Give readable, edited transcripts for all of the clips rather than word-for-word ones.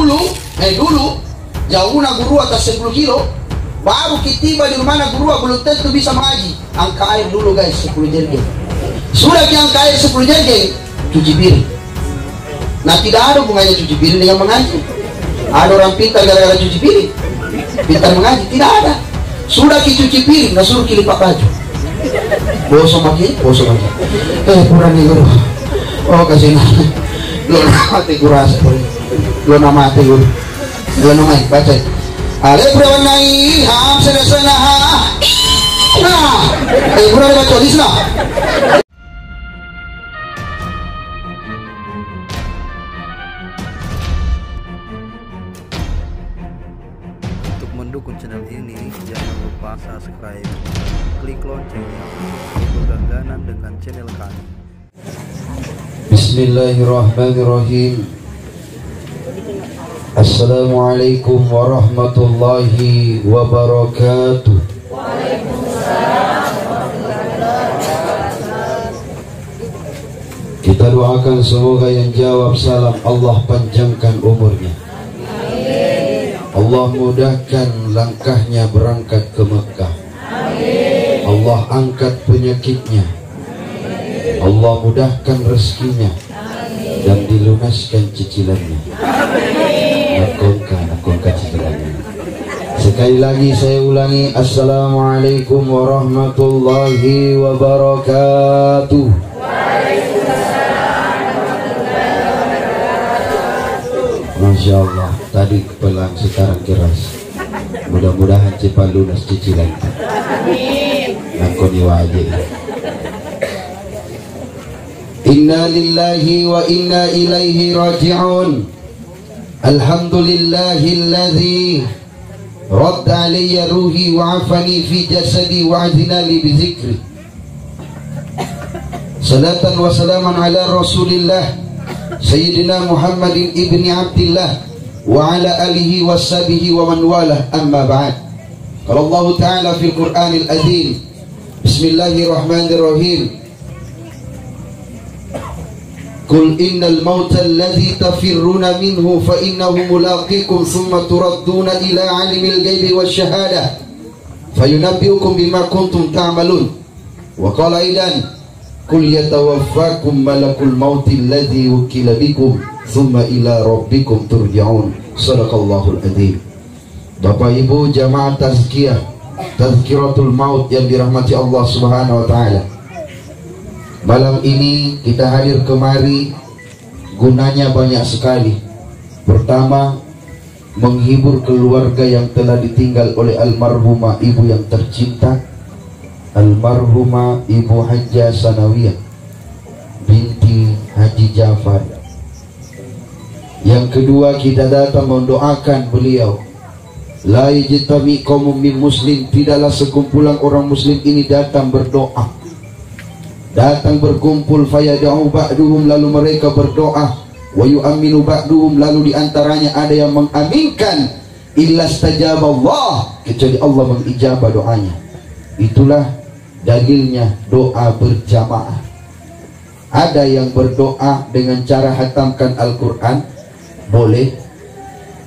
dulu jauh na guru atas 10 kilo, baru tiba di rumah na guru belum tentu bisa mengaji. Angka air dulu guys 10 jergen. Sudah angka air 10 jergen, cuci piring. Nah tidak ada hubungannya cuci piring dengan mengaji. Ada orang pintar gara-gara cuci piring, pintar mengaji? Tidak ada. Sudah cuci piring, nah suruh lipat baju. Bosong lagi. Kurang nih guru. Oh kasih lo mati kurasa, lo mati guru. Lo namai baca. Ale prawanai ham sedasana. Nah, kurang baca di sana. Untuk mendukung channel ini, jangan lupa subscribe, klik loncengnya untuk berlangganan dengan channel kami. Bismillahirrahmanirrahim. Assalamualaikum warahmatullahi wabarakatuh. Kita doakan semoga yang jawab salam Allah panjangkan umurnya. Allah mudahkan langkahnya berangkat ke Mekah. Allah angkat penyakitnya. Allah mudahkan rezekinya dan dilunaskan cicilannya. Nakonka cicilannya. Sekali lagi saya ulangi, Assalamualaikum warahmatullahi wabarakatuh. Masya Allah, tadi kepelang sekarang keras. Mudah-mudahan cepat lunas cicilan. Nakoni wajib. Inna lillahi wa inna ilaihi raji'un. Alhamdulillahilladzi radda alayya ruhi wa afani fi jasadi wa adinali bi zikri. Salatan wa salaman ala Rasulillah Sayyidina Muhammadin ibni Abdillah wa ala alihi wa sahbihi wa man walah, amma ba'd. Qala Allah Ta'ala fil Qur'anil Azim, Bismillahirrahmanirrahim. Qul innal mauta alladhi tafirruna minhu fa innahu mulaqikum thumma turadduna ila alimil ghaibi wasyahada fayunabbiukum bima kuntum ta'malun. Wa qala aidan qul yatawaffakum malakul mauti alladhi wukila bikum thumma ila rabbikum turja'un. Shadaqallahul adzim. Bapak Ibu jamaah tazkiyah, tazkiratul maut yang dirahmati Allah Subhanahu wa taala. Malam ini kita hadir kemari gunanya banyak sekali. Pertama, menghibur keluarga yang telah ditinggal oleh almarhumah ibu yang tercinta, almarhumah Ibu Hajjah Sanawiyah binti Haji Jafar. Yang kedua, kita datang mendoakan beliau. La yajtami qaumun min muslim, tidaklah sekumpulan orang muslim ini datang berdoa, datang berkumpul, fayada'u ba'duhum, lalu mereka berdoa, wa yu'aminu ba'duhum, lalu diantaranya ada yang mengaminkan, illa stajaba Allah, kecuali Allah mengijabah doanya. Itulah dalilnya doa berjamaah. Ada yang berdoa dengan cara hatamkan Al-Quran, boleh.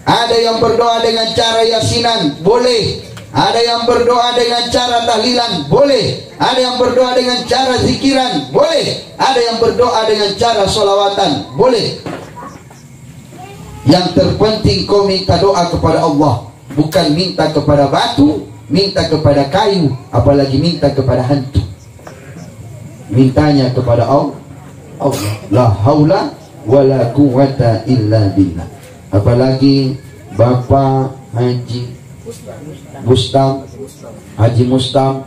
Ada yang berdoa dengan cara yasinan, boleh. Ada yang berdoa dengan cara tahlilan, boleh. Ada yang berdoa dengan cara zikiran, boleh. Ada yang berdoa dengan cara solawatan, boleh. Yang terpenting kau minta doa kepada Allah, bukan minta kepada batu, minta kepada kayu, apalagi minta kepada hantu. Mintanya kepada Allah. La haula wala quwwata illa billah. Apalagi Bapak Haji Mustam, Haji Mustam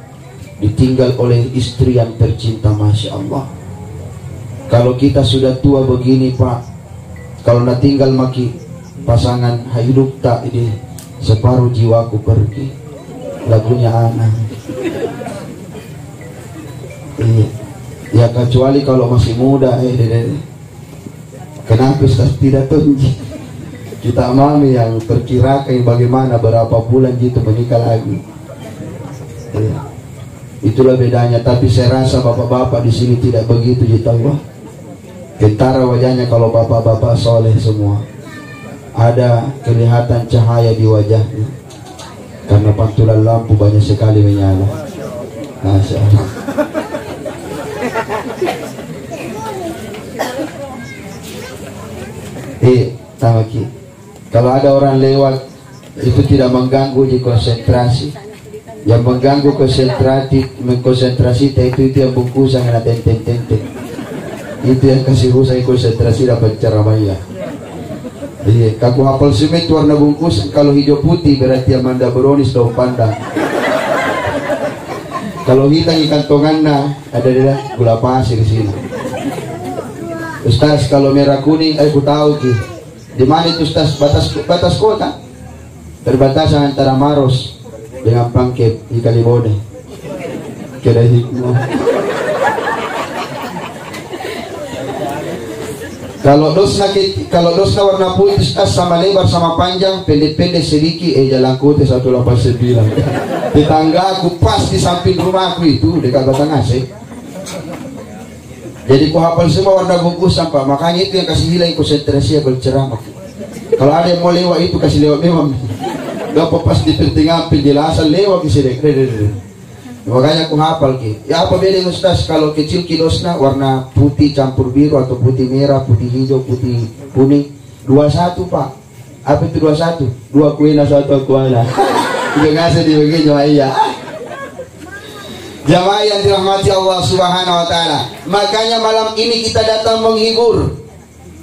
ditinggal oleh istri yang tercinta, Masya Allah. Kalau kita sudah tua begini Pak, kalau nak tinggal maki pasangan hidup tak ini, separuh jiwaku pergi. Lagunya anak. Ya kecuali kalau masih muda, kenapa tidak tunjuk? Kita mami yang terkirakan bagaimana berapa bulan gitu menikah lagi. Itulah bedanya. Tapi saya rasa bapak-bapak di sini tidak begitu, Allah. Kentara wajahnya kalau bapak-bapak soleh semua. ada kelihatan cahaya di wajahnya karena pantulan lampu banyak sekali menyala. Masya Allah. Tamaki, kalau ada orang lewat itu tidak mengganggu di konsentrasi. Yang mengganggu konsentrasi itu yang bungkusan yang tenten-tenten. Itu yang kasih rusak konsentrasi dapat cara maya. Iya, kaku hafal semet warna bungkus kalau hijau putih berarti Amanda Bronis daun pandang. Kalau hitam ikan tonganna ada gula pasir di sini. Ustaz, kalau merah kuning aku tahu ki. Di mana itu Ustaz? Batas kota. Perbatasan antara Maros dengan Pangkep di Kalibode. Kira hikmah. Kalau dosna warna putih Ustaz, sama lebar sama panjang, pendek-pendek sedikit, jalan kota 189. Tetangga aku pas di samping rumahku itu dekat batang AC. Jadi ku hafal semua warna bungkusan Pak. Makanya itu yang kasih hilang konsentrasi berceramah. Kalau ada yang mau lewat itu kasih lewat memang. Gak pas di pertengahan penjelasan lewat kisah dek. Makanya aku hafal ki. Ya apa beda Ustaz kalau kecil kidosna warna putih campur biru atau putih merah, putih hijau, putih kuning. 21 Pak. Apa itu 21? 2 kuena 1 kuana. Juga ngasih di begini iya. Jamaah yang dirahmati Allah Subhanahu wa taala. Makanya malam ini kita datang menghibur.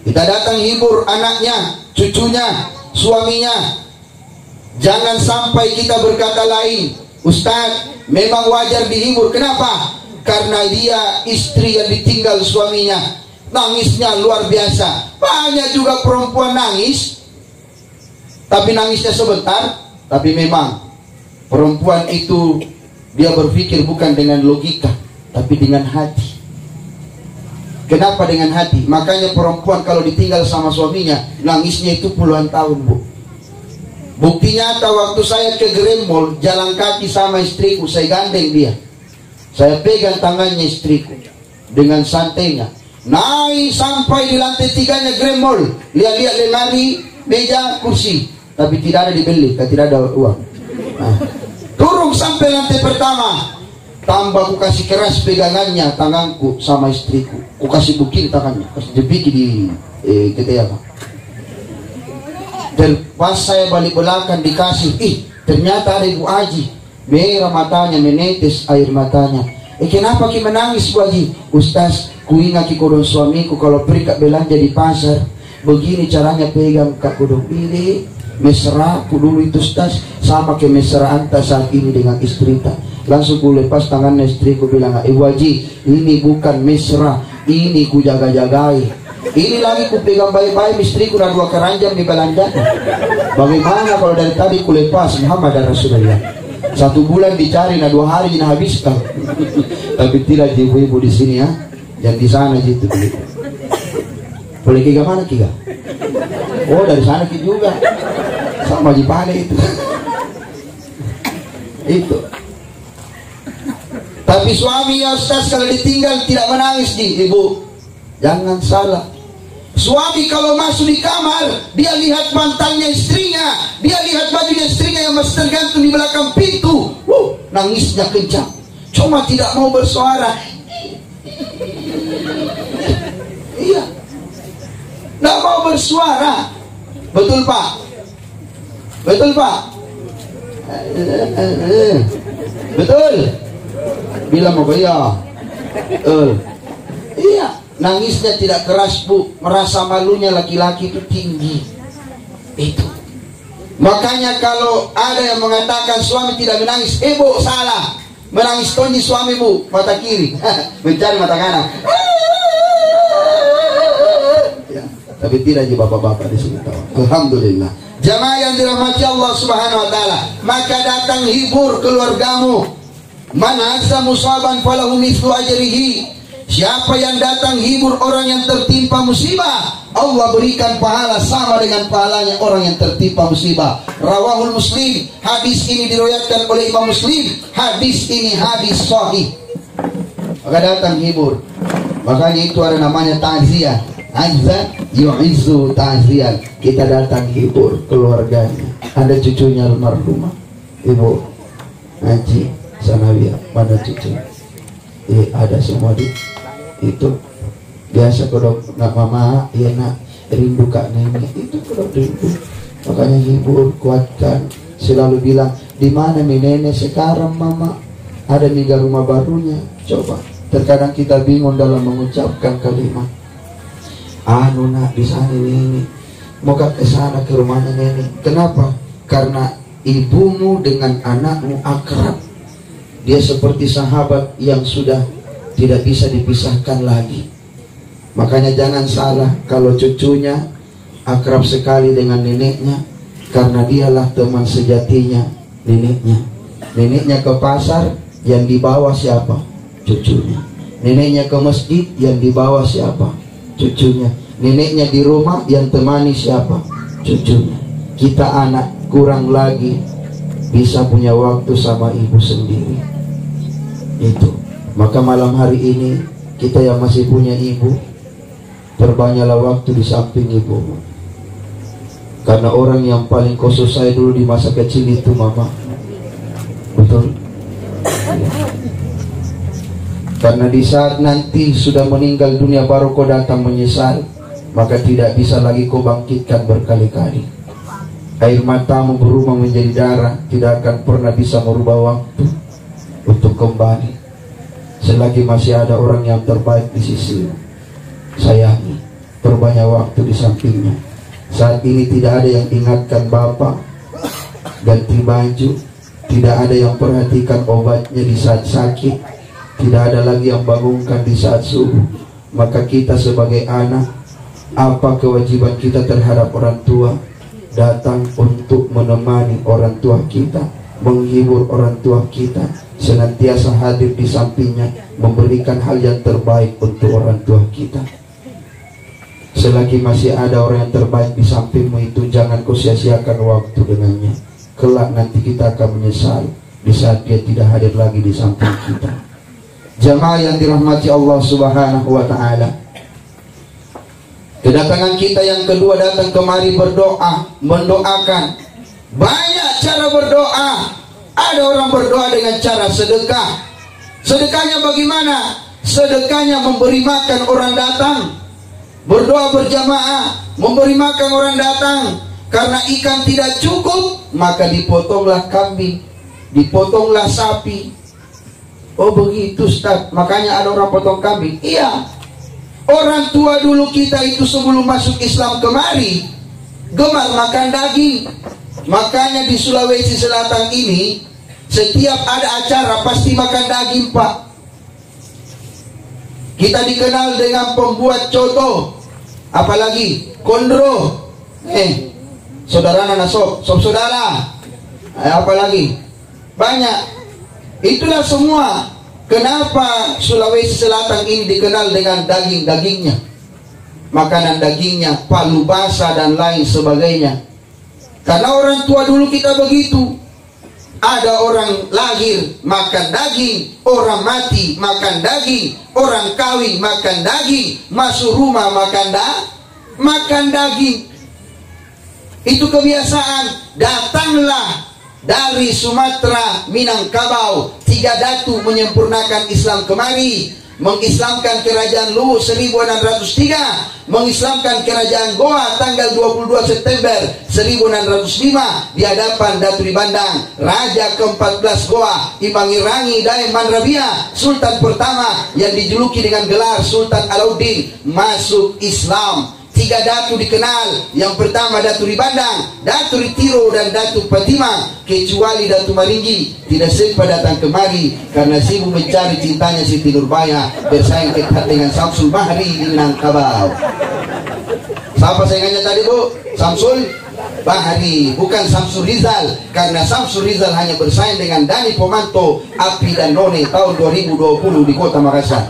Kita datang hibur anaknya, cucunya, suaminya. Jangan sampai kita berkata lain. Ustaz, memang wajar dihibur. Kenapa? Karena dia istri yang ditinggal suaminya. Nangisnya luar biasa. Banyak juga perempuan nangis, tapi nangisnya sebentar. Tapi memang perempuan itu dia berpikir bukan dengan logika, tapi dengan hati. Kenapa dengan hati? Makanya perempuan kalau ditinggal sama suaminya, nangisnya itu puluhan tahun, Bu. Bukti nyata waktu saya ke Greenmall, jalan kaki sama istriku, saya gandeng dia. Saya pegang tangannya istriku dengan santainya. Naik sampai di lantai 3-nya Greenmall. Lihat-lihat lemari, meja, kursi. Tapi tidak ada dibeli, tidak ada uang. Nah, turun sampai lantai pertama. Tambah ku kasih keras pegangannya tanganku sama istriku. Ku kasih bukil tangannya, kasih jebiki di ketiak. Dan pas saya balik belakang dikasih, ternyata ada Ibu Aji. Merah matanya, menetes air matanya. Kenapa ki menangis Bu Aji? Ustaz, ku ingat ki kodong suamiku kalau pergi belanja di pasar. Begini caranya pegang kak kodong ini. Mesra ku dulu itu Ustaz, sama ke mesra anta saat ini dengan istrita. Langsung ku lepas tangannya istriku bilang, Ibu Aji, ini bukan mesra, ini ku jaga-jagai. Ini lagi ku pegang baik-baik istriku dan 2 keranjang di belanja. Bagaimana kalau dari tadi ku lepas Muhammad dan Rasulullah? 1 bulan dicari, 2 hari ini habiskan. Tapi tidak ibu-ibu di sini ya, yang di sana gitu. Boleh kiga mana kiga? Oh dari sana kita juga, sama di Pale itu. Itu. Tapi suami ya Ustaz kalau ditinggal tidak menangis Ibu. Jangan salah. Suami kalau masuk di kamar, dia lihat mantannya istrinya, dia lihat bajunya istrinya yang masih tergantung di belakang pintu. Nangisnya kencang. Cuma tidak mau bersuara. Iya. Tidak mau bersuara. Betul Pak? Betul Pak? Betul? Bilang apa ya? Iya. Nangisnya tidak keras Bu. Merasa malunya laki-laki itu tinggi. Itu. Makanya kalau ada yang mengatakan suami tidak menangis, Bu salah. Menangis tonji suami Bu, mata kiri. Mencari mata kanan. Ya, tapi tidak di bapak-bapak di sini tahu. Alhamdulillah. Jamaah yang dirahmati Allah Subhanahu wa taala, maka datang hibur keluargamu. Man azza musaban falahu mithlu ajrihi. Siapa yang datang hibur orang yang tertimpa musibah, Allah berikan pahala sama dengan pahalanya orang yang tertimpa musibah. Rawahul Muslim. Hadis ini diriwayatkan oleh Imam Muslim. Hadis ini hadis sahih. Maka datang hibur. Makanya itu ada namanya takziah. azza yu'izzu ta'zian. Kita datang hibur keluarganya. Ada cucunya almarhumah Ibu Haji Sanawiyah, mana cucu? Ada semua di itu. Biasa kalau nak mama, iya nak rindu kak nenek, itu kalau rindu. Makanya hibur, kuatkan. Selalu bilang, di mana nih nenek sekarang mama? Ada tinggal rumah barunya. Coba. Terkadang kita bingung dalam mengucapkan kalimat. Anu nak di sana nenek, mau ke sana ke rumahnya nenek. Kenapa? Karena ibumu dengan anakmu akrab. Dia seperti sahabat yang sudah tidak bisa dipisahkan lagi. Makanya jangan salah kalau cucunya akrab sekali dengan neneknya, karena dialah teman sejatinya neneknya. Neneknya ke pasar, yang dibawa siapa? Cucunya. Neneknya ke masjid, yang dibawa siapa? Cucunya. Neneknya di rumah, yang temani siapa? Cucunya. Kita anak kurang lagi bisa punya waktu sama ibu sendiri. Itu. Maka malam hari ini kita yang masih punya ibu, perbanyaklah waktu di samping ibumu. Karena orang yang paling kau susah dulu di masa kecil itu mama. Betul? Ya. Karena di saat nanti sudah meninggal dunia baru kau datang menyesal, maka tidak bisa lagi kau bangkitkan berkali-kali. Air matamu berubah menjadi darah, tidak akan pernah bisa merubah waktu untuk kembali. Selagi masih ada orang yang terbaik di sisimu, sayangi, perbanyak waktu di sampingnya. Saat ini tidak ada yang ingatkan bapak, ganti baju, tidak ada yang perhatikan obatnya di saat sakit, tidak ada lagi yang bangunkan di saat subuh. Maka kita sebagai anak, apa kewajiban kita terhadap orang tua? Datang untuk menemani orang tua kita, menghibur orang tua kita, senantiasa hadir di sampingnya, memberikan hal yang terbaik untuk orang tua kita. Selagi masih ada orang yang terbaik di sampingmu itu, jangan kau sia-siakan waktu dengannya. Kelak nanti kita akan menyesal di saat dia tidak hadir lagi di samping kita. Jamaah yang dirahmati Allah Subhanahu wa ta'ala, kedatangan kita yang kedua datang kemari berdoa, mendoakan. Banyak cara berdoa. Ada orang berdoa dengan cara sedekah. Sedekahnya bagaimana? Sedekahnya memberi makan orang datang. Berdoa berjamaah, memberi makan orang datang. Karena ikan tidak cukup, maka dipotonglah kambing, dipotonglah sapi. Oh begitu Ustaz, makanya ada orang potong kambing. Iya, orang tua dulu kita itu sebelum masuk Islam kemari gemar makan daging. Makanya di Sulawesi Selatan ini setiap ada acara pasti makan daging Pak. Kita dikenal dengan pembuat coto, apalagi kondro, saudara nana sop saudara, apalagi banyak. Itulah semua kenapa Sulawesi Selatan ini dikenal dengan daging-dagingnya, makanan dagingnya, palu basah dan lain sebagainya. Karena orang tua dulu kita begitu. Ada orang lahir makan daging, orang mati makan daging, orang kawin makan daging, masuk rumah makan daging. Itu kebiasaan. Datanglah dari Sumatera, Minangkabau, 3 datu menyempurnakan Islam kemari, mengislamkan kerajaan Luwu 1603, mengislamkan kerajaan Goa tanggal 22 September 1605 di hadapan Datu Ribandang, Raja ke-14 Goa, Ibangirangi Daeng Manrabia, Sultan pertama yang dijuluki dengan gelar Sultan Alauddin, masuk Islam. 3 datu dikenal. Yang pertama Datu Ribandang, Datu Ritiro dan Datu Patimang. Kecuali Datu Maringgi tidak sempat datang kemari karena sibuk mencari cintanya Siti Nurbaya, bersaing ketat dengan Samsul Bahri di Minangkabau. Siapa saingannya tadi Bu? Samsul Bahri, bukan Samsul Rizal. Karena Samsul Rizal hanya bersaing dengan Dani Pomanto, Api dan None tahun 2020 di Kota Makassar.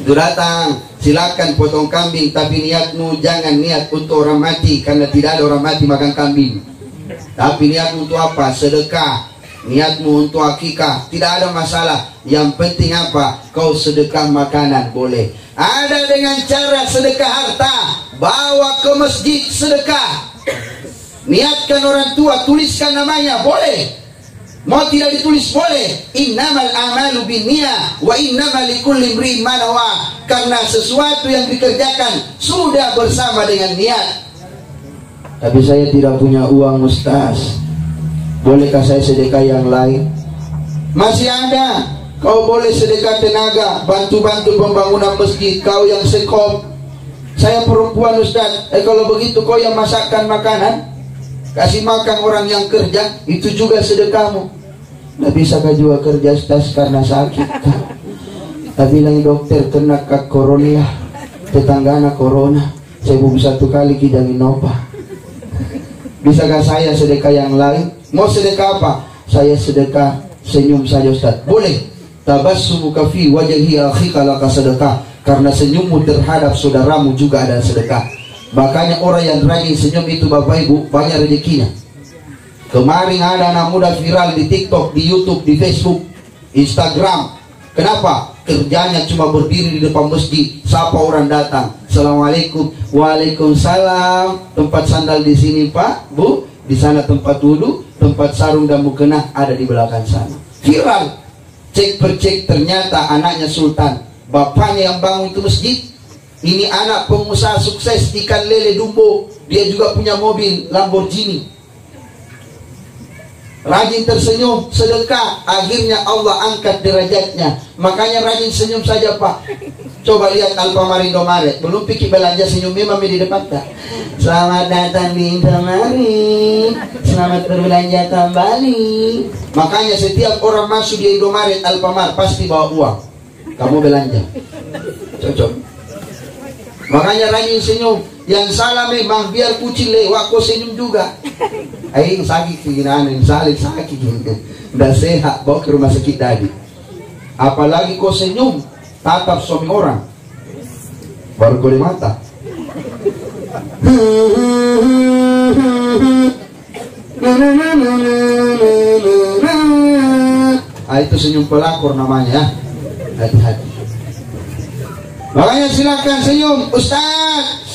Itu datang, silakan potong kambing, tapi niatmu jangan niat untuk orang mati, karena tidak ada orang mati makan kambing. Tapi niatmu untuk apa? Sedekah. Niatmu untuk akikah, tidak ada masalah. Yang penting apa? Kau sedekah makanan boleh. Ada dengan cara sedekah harta, bawa ke masjid sedekah. Niatkan orang tua, tuliskan namanya, boleh. Mau tidak ditulis boleh. Innamal a'malu binniyah wa innamal likulli imri'in ma nawa. Karena sesuatu yang dikerjakan sudah bersama dengan niat. Tapi saya tidak punya uang, Ustaz. Bolehkah saya sedekah yang lain? Masih ada. Kau boleh sedekah tenaga, bantu-bantu pembangunan masjid. Kau yang sekop. Saya perempuan, Ustaz. Kalau begitu kau yang masakkan makanan, kasih makan orang yang kerja, itu juga sedekahmu. Tidak bisakah juga kerja, Ustaz, karena sakit? Tapi bilang dokter kena ke corona, tetanggana corona. Saya mau 1 kali kidangin opa. Bisakah saya sedekah yang lain? Mau sedekah apa? Saya sedekah senyum saja, Ustaz. Boleh. Tabassumuka fi wajhi akhika laka sedekah. Karena senyummu terhadap saudaramu juga ada sedekah. Makanya orang yang rajin senyum itu Bapak Ibu banyak rezekinya. Kemarin ada anak muda viral di TikTok, di YouTube, di Facebook, Instagram. Kenapa? Kerjanya cuma berdiri di depan masjid, sapa orang datang. Assalamualaikum. Waalaikumsalam. Tempat sandal di sini Pak, Bu. Di sana tempat wudhu, tempat sarung dan mukena ada di belakang sana. Viral. Cek per cek ternyata anaknya sultan. Bapaknya yang bangun itu masjid. Ini anak pengusaha sukses ikan lele Dumbo. Dia juga punya mobil Lamborghini. Rajin tersenyum, sedekah, akhirnya Allah angkat derajatnya. Makanya rajin senyum saja Pak. Coba lihat Alfamart Indomaret, belum pikir belanja senyum memang di depan tak. Selamat datang di Indomaret, selamat berbelanja kembali. Makanya setiap orang masuk di Indomaret, Alfamart pasti bawa uang. Kamu belanja, cocok. Makanya rajin senyum. Yang salah memang biar kucing lewat kau senyum juga. Aing sakit keginanan, salib sakit, udah sehat bawa ke rumah sakit tadi. Apalagi kau senyum, tatap suami orang, baru kau di mata. Itu senyum pelakor namanya. Hati-hati. Makanya silakan senyum, Ustaz.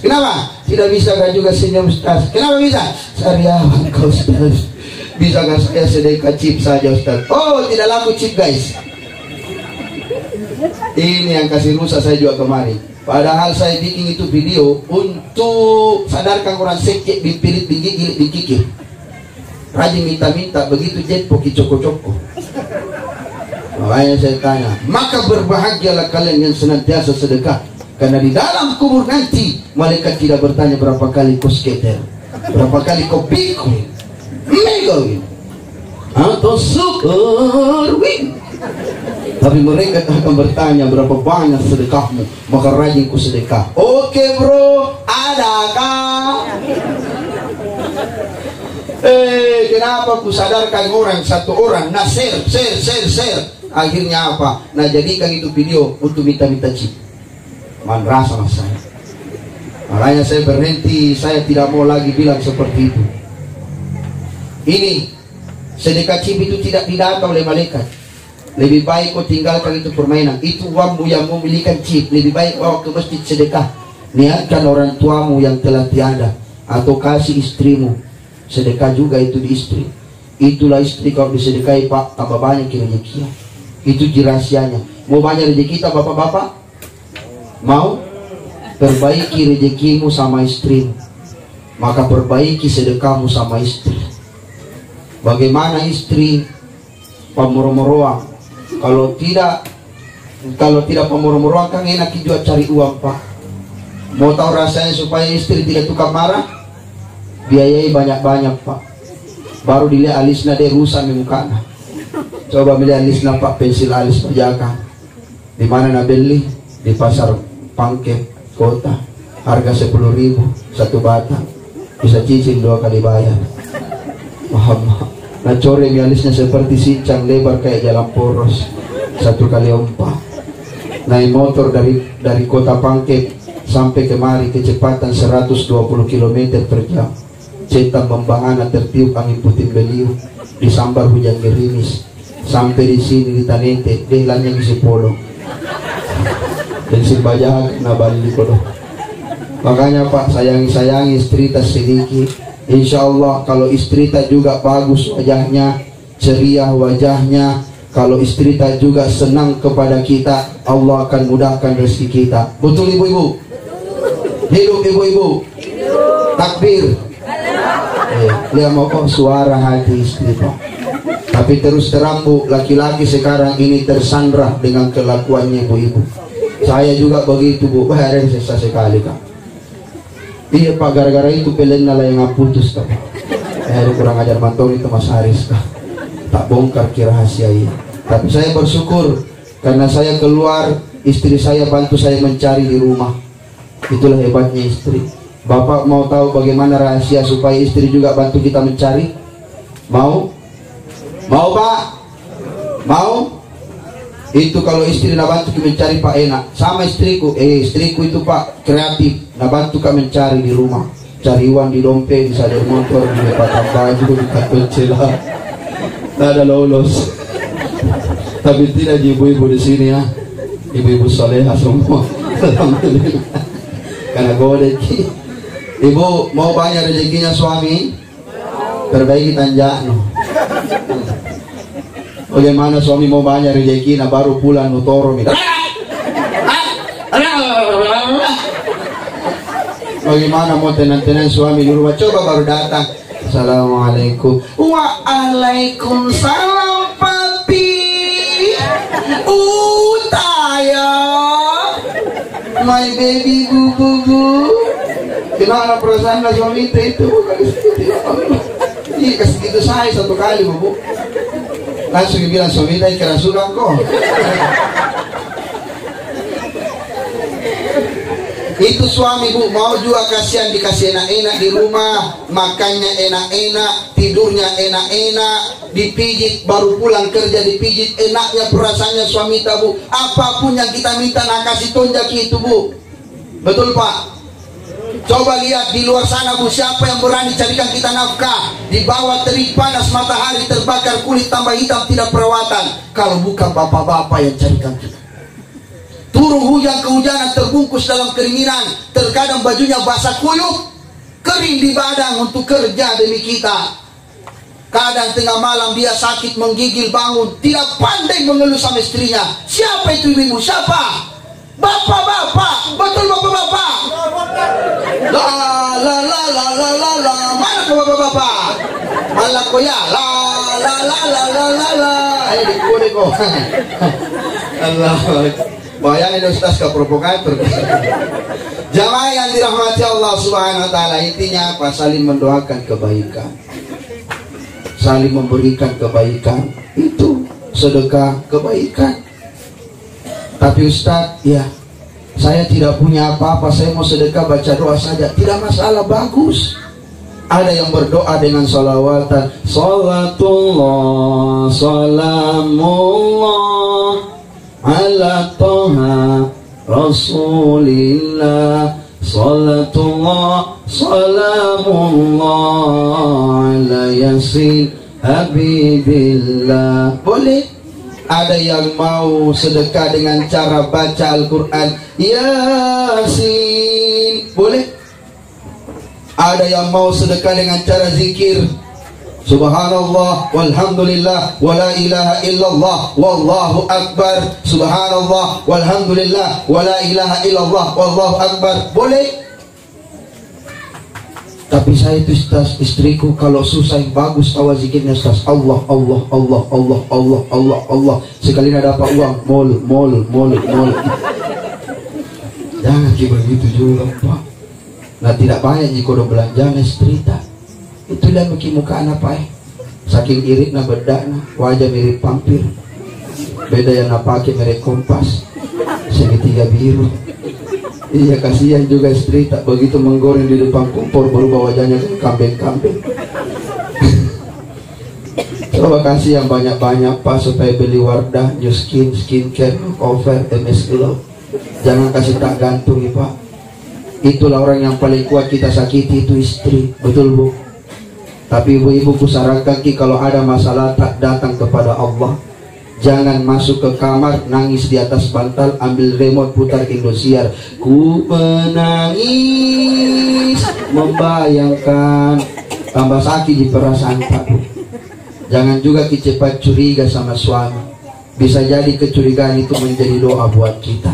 Kenapa? Tidak bisa kan juga senyum, Ustaz? Kenapa bisa? Sariawan kau, Ustaz. Bisakah saya sedekah chip saja, Ustaz? Oh, tidak laku chip, guys. Ini yang kasih rusak saya juga kemarin. Padahal saya bikin itu video untuk sadarkan orang sekek, bipirit, digigil, dikikir. Rajin minta-minta, begitu jetpo kicoko-coko. Makanya saya tanya, maka berbahagialah kalian yang senantiasa sedekah. Karena di dalam kubur nanti malaikat tidak bertanya berapa kali kau skater, berapa kali kau pikul, megawin, atau syukurwin. Tapi mereka akan bertanya berapa banyak sedekahmu, maka rajin ku sedekah. Oke bro, adakah? Kenapa ku sadarkan orang, satu orang, nah share. Akhirnya apa? Nah jadikan itu video untuk minta-minta chip. Rasa mas saya. Makanya saya berhenti. Saya tidak mau lagi bilang seperti itu. Ini sedekah chip itu tidak didata oleh malaikat. Lebih baik kau tinggalkan itu permainan. Itu uangmu yang memilikan chip. Lebih baik bawa ke masjid sedekah. Niatkan orang tuamu yang telah tiada, atau kasih istrimu. Sedekah juga itu di istri. Itulah istri kalau disedekahi Pak, tambah banyak rezekinya. Itu rahasianya. Mau banyak rezeki kita bapak-bapak? Mau? Perbaiki rezekimu sama istrimu, maka perbaiki sedekahmu sama istri. Bagaimana istri pemurung-muruang? Kalau tidak pemurung-muruang kan enak juga cari uang Pak. Mau tahu rasanya supaya istri tidak tukar marah? Biayai banyak-banyak Pak. Baru dilihat alisnya dia rusak di mukanya. Coba beli alisnya Pak, pensil alis perjaka. Di mana nak beli? Di pasar Pangkep kota, harga 10.000 satu batang, bisa cicil 2 kali bayar. Mahal. Nah coreng alisnya seperti sincang, lebar kayak jalan poros, 1 kali ompah. Naik motor dari kota Pangkep sampai kemari kecepatan 120 km per jam. Cetak membahana tertiup angin puting beliung, disambar hujan gerimis. Sampai di sini di Tanete, delanya ngisi polo. bensin bajak na balik ko. Makanya Pak, sayangi istri tas sedikit. Insya Allah kalau istri tak juga bagus wajahnya, ceria wajahnya, kalau istri tak juga senang kepada kita, Allah akan mudahkan rezeki kita. Betul ibu-ibu? Hidup ibu-ibu. Takbir. Dia mau kok suara hati istri Pak. Tapi terus terang Bu, laki-laki sekarang ini tersandra dengan kelakuannya ibu-ibu. Saya juga begitu Bu, bahaya sesa sekali Kak. Iya Pak, gara-gara itu pelen nala yang putus Kak. Kurang ajar mantong itu Mas Haris Kak. Tak bongkar ki rahasia ini. Tapi saya bersyukur karena saya keluar, istri saya bantu saya mencari di rumah. Itulah hebatnya istri. Bapak mau tahu bagaimana rahasia supaya istri juga bantu kita mencari? Mau? Mau Pak? Mau? Itu kalau istri nak bantu mencari Pak enak. Sama istriku itu Pak kreatif, nak bantu kami mencari di rumah. Cari uang di dompet, di sadar motor, di patah baju, di kartu celah. Tak ada lolos. Tapi tidak di ibu-ibu di sini ya. Ibu-ibu soleha semua. Alhamdulillah. Karena gode. Ibu mau banyak rezekinya suami? Perbaiki tanjakno. Bagaimana suami mau banyak rezeki, nah baru pulang nutoro bagaimana mau tenan-tenan suami di rumah, coba baru datang assalamualaikum, waalaikumsalam papi, utaya my baby bu. Gimana perasaan suami itu? Iya kasih gitu saya satu kali bu. Langsung bilang suami saya kerasukan kok. Itu suami Bu mau juga kasihan, dikasih enak-enak di rumah, makannya enak-enak, tidurnya enak-enak, dipijit baru pulang kerja dipijit, enaknya perasaannya suami kita Bu. Apapun yang kita minta nak kasih tonjak itu Bu. Betul Pak? Coba lihat di luar sana Bu, siapa yang berani carikan kita nafkah di bawah terik panas matahari, terbakar kulit tambah hitam tidak perawatan, kalau bukan bapak-bapak yang carikan kita. Turun hujan kehujanan terbungkus dalam keringinan, terkadang bajunya basah kuyup, kering di badan untuk kerja demi kita. Kadang tengah malam dia sakit menggigil bangun, tidak pandai mengeluh sama istrinya. Siapa itu ibu? Siapa? Bapak-bapak, betul bapak-bapak. La la la la la la la, mana ke bapak-bapak? Malah ko ya, la la la la la la la. Ayo dikode ko. Allah, bayangin Ustaz ke provokator. Jamaah yang dirahmati Allah Subhanahu Wa Taala, intinya apa? Saling mendoakan kebaikan, saling memberikan kebaikan, itu sedekah kebaikan. Tapi Ustaz, ya saya tidak punya apa-apa, saya mau sedekah baca doa saja, tidak masalah, bagus. Ada yang berdoa dengan salawatan, salatullah salamullah ala toha rasulillah, salatullah salamullah ala yasin habibillah. Boleh. Ada yang mau sedekah dengan cara baca Al-Quran Yasin, boleh. Ada yang mau sedekah dengan cara zikir Subhanallah walhamdulillah wala ilaha illallah wallahu akbar, Subhanallah walhamdulillah wala ilaha illallah wallahu akbar, boleh. Tapi saya itu Ustaz, istriku kalau susah yang bagus tahu zikirnya Ustaz, Allah Allah Allah Allah Allah Allah Allah. Sekali nak dapat uang mol. Jangan begitu juga Pak. Nah tidak banyak jika udah belanja istri tak. Itulah bikin muka anak Pak. Saking irit na bedak na, wajah mirip pampir. Beda yang nak pakai merek kompas, segitiga biru. Iya kasihan juga istri tak begitu menggoreng di depan kompor berubah wajahnya ke kambing-kambing. Coba kasih yang banyak-banyak Pak supaya beli Wardah, New Skin, Skincare, Cover, MS Glow. Jangan kasih tak gantung ya Pak. Itulah orang yang paling kuat kita sakiti, itu istri, betul Bu. Tapi ibu-ibu kusarankan kalau ada masalah tak datang kepada Allah, Jangan masuk ke kamar nangis di atas bantal, ambil remote putar Indosiar. Ku menangis membayangkan, tambah sakit di perasaan takut. Jangan juga cepat curiga sama suami. Bisa jadi kecurigaan itu menjadi doa buat kita.